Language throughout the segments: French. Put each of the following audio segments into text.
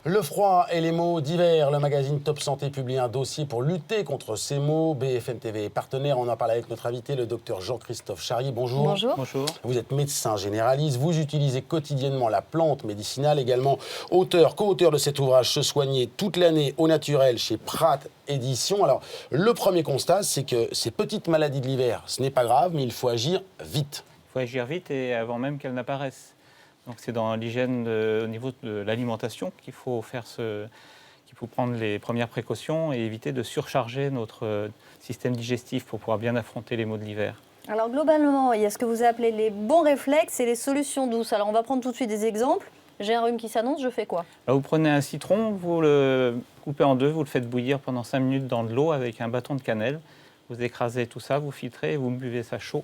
Le froid et les maux d'hiver, le magazine Top Santé publie un dossier pour lutter contre ces maux. BFM TV est partenaire, on en parle avec notre invité, le docteur Jean-Christophe Charrier. Bonjour. Bonjour. Bonjour. Vous êtes médecin généraliste, vous utilisez quotidiennement la plante médicinale, également co-auteur de cet ouvrage Se soigner toute l'année au naturel chez Pratt Éditions. Alors, le premier constat, c'est que ces petites maladies de l'hiver, ce n'est pas grave, mais il faut agir vite. Il faut agir vite et avant même qu'elles n'apparaissent. Donc c'est dans l'hygiène au niveau de l'alimentation qu'il faut prendre les premières précautions et éviter de surcharger notre système digestif pour pouvoir bien affronter les maux de l'hiver. Alors globalement, il y a ce que vous appelez les bons réflexes et les solutions douces. Alors on va prendre tout de suite des exemples. J'ai un rhume qui s'annonce, je fais quoi? Là, vous prenez un citron, vous le coupez en deux, vous le faites bouillir pendant 5 minutes dans de l'eau avec un bâton de cannelle. Vous écrasez tout ça, vous filtrez et vous buvez ça chaud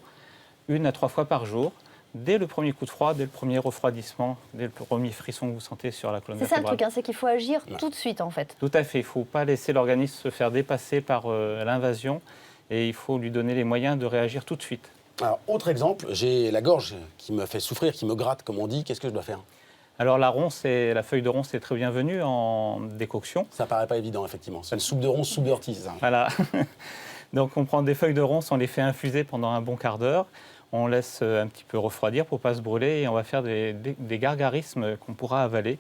1 à 3 fois par jour. Dès le premier coup de froid, dès le premier refroidissement, dès le premier frisson que vous sentez sur la colonne vertébrale. C'est ça le vertébrale. truc, c'est qu'il faut agir tout de suite en fait. Tout à fait, il ne faut pas laisser l'organisme se faire dépasser par l'invasion et il faut lui donner les moyens de réagir tout de suite. Alors, autre exemple, j'ai la gorge qui me fait souffrir, qui me gratte, comme on dit. Qu'est-ce que je dois faire? Alors la feuille de ronce est très bienvenue en décoction. Ça paraît pas évident, effectivement. C'est une soupe de ronce, soupe d'ortie, c'est ça? Voilà. Donc on prend des feuilles de ronce, on les fait infuser pendant un bon quart d'heure. On laisse un petit peu refroidir pour ne pas se brûler et on va faire des gargarismes qu'on pourra avaler.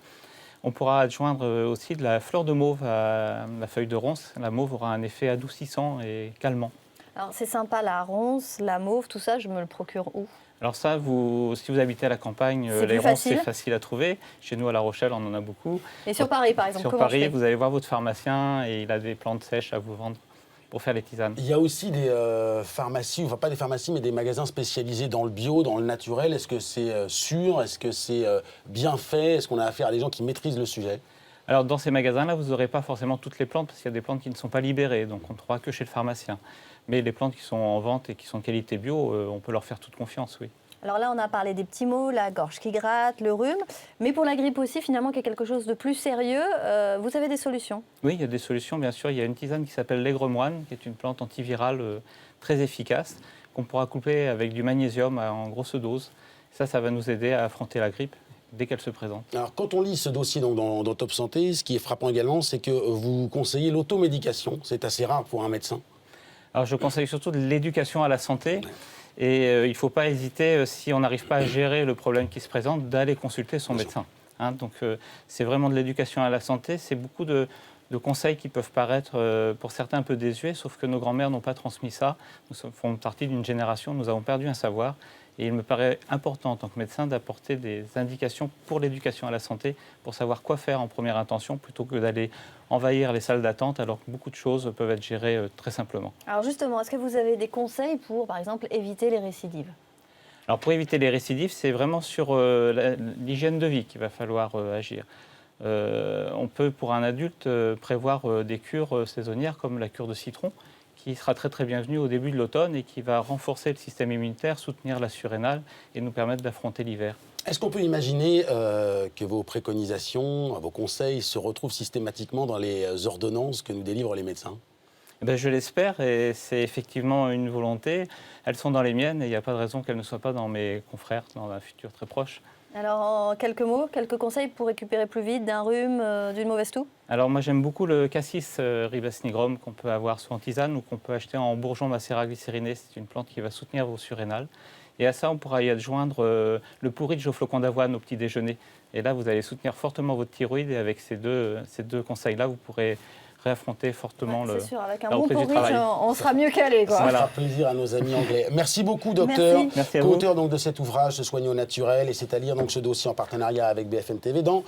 On pourra adjoindre aussi de la fleur de mauve à la feuille de ronce. La mauve aura un effet adoucissant et calmant. Alors c'est sympa, la ronce, la mauve, tout ça, je me le procure où? Alors ça, si vous habitez à la campagne, les ronces, c'est facile à trouver. Chez nous, à La Rochelle, on en a beaucoup. Et sur Paris, par exemple, sur comment Paris, je fais? vous allez voir votre pharmacien et il a des plantes sèches à vous vendre pour faire les tisanes. Il y a aussi des pharmacies, enfin pas des pharmacies, mais des magasins spécialisés dans le bio, dans le naturel. Est-ce que c'est sûr? Est-ce que c'est bien fait? Est-ce qu'on a affaire à des gens qui maîtrisent le sujet? Alors dans ces magasins-là, vous n'aurez pas forcément toutes les plantes parce qu'il y a des plantes qui ne sont pas libérées, donc on ne trouvera que chez le pharmacien. Mais les plantes qui sont en vente et qui sont de qualité bio, on peut leur faire toute confiance, oui. Alors là, on a parlé des petits maux, la gorge qui gratte, le rhume, mais pour la grippe aussi, finalement, qui est quelque chose de plus sérieux, vous avez des solutions? Oui, il y a des solutions, bien sûr. Il y a une tisane qui s'appelle l'aigre-moine, qui est une plante antivirale très efficace, qu'on pourra couper avec du magnésium en grosse dose. Ça va nous aider à affronter la grippe dès qu'elle se présente. Alors, quand on lit ce dossier donc, dans Top Santé, ce qui est frappant également, c'est que vous conseillez l'automédication. C'est assez rare pour un médecin. Alors, je conseille surtout de l'éducation à la santé. Et il ne faut pas hésiter, si on n'arrive pas à gérer le problème qui se présente, d'aller consulter son médecin. Donc c'est vraiment de l'éducation à la santé. C'est beaucoup de conseils qui peuvent paraître pour certains un peu désuets, sauf que nos grands-mères n'ont pas transmis ça. Nous faisons partie d'une génération, nous avons perdu un savoir. Et il me paraît important en tant que médecin d'apporter des indications pour l'éducation à la santé, pour savoir quoi faire en première intention, plutôt que d'aller envahir les salles d'attente, alors que beaucoup de choses peuvent être gérées très simplement. Alors justement, est-ce que vous avez des conseils pour, par exemple, éviter les récidives? Alors pour éviter les récidives, c'est vraiment sur l'hygiène de vie qu'il va falloir agir. On peut, pour un adulte, prévoir des cures saisonnières comme la cure de citron, qui sera très très bienvenue au début de l'automne et qui va renforcer le système immunitaire, soutenir la surrénale et nous permettre d'affronter l'hiver. Est-ce qu'on peut imaginer que vos préconisations, vos conseils se retrouvent systématiquement dans les ordonnances que nous délivrent les médecins? Je l'espère et c'est effectivement une volonté. Elles sont dans les miennes et il n'y a pas de raison qu'elles ne soient pas dans mes confrères dans un futur très proche. Alors, en quelques mots, quelques conseils pour récupérer plus vite d'un rhume, d'une mauvaise toux? Alors moi j'aime beaucoup le cassis ribes nigrum qu'on peut avoir soit en tisane ou qu'on peut acheter en bourgeon macérat glycériné. C'est une plante qui va soutenir vos surrénales. Et à ça, on pourra y adjoindre le porridge au flocon d'avoine au petit déjeuner. Et là, vous allez soutenir fortement votre thyroïde et avec ces deux conseils-là, vous pourrez réaffronter fortement c'est sûr, avec un la bon reprise du porridge, travail. on sera mieux calé. Ça fera plaisir à nos amis anglais. Merci beaucoup, docteur. Merci à vous. Co-auteur donc de cet ouvrage, Se soigner au naturel, et c'est à lire donc ce dossier en partenariat avec BFM TV dans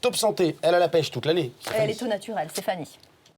Top Santé. Elle a la pêche toute l'année. Elle est tout naturelle, c'est Fanny.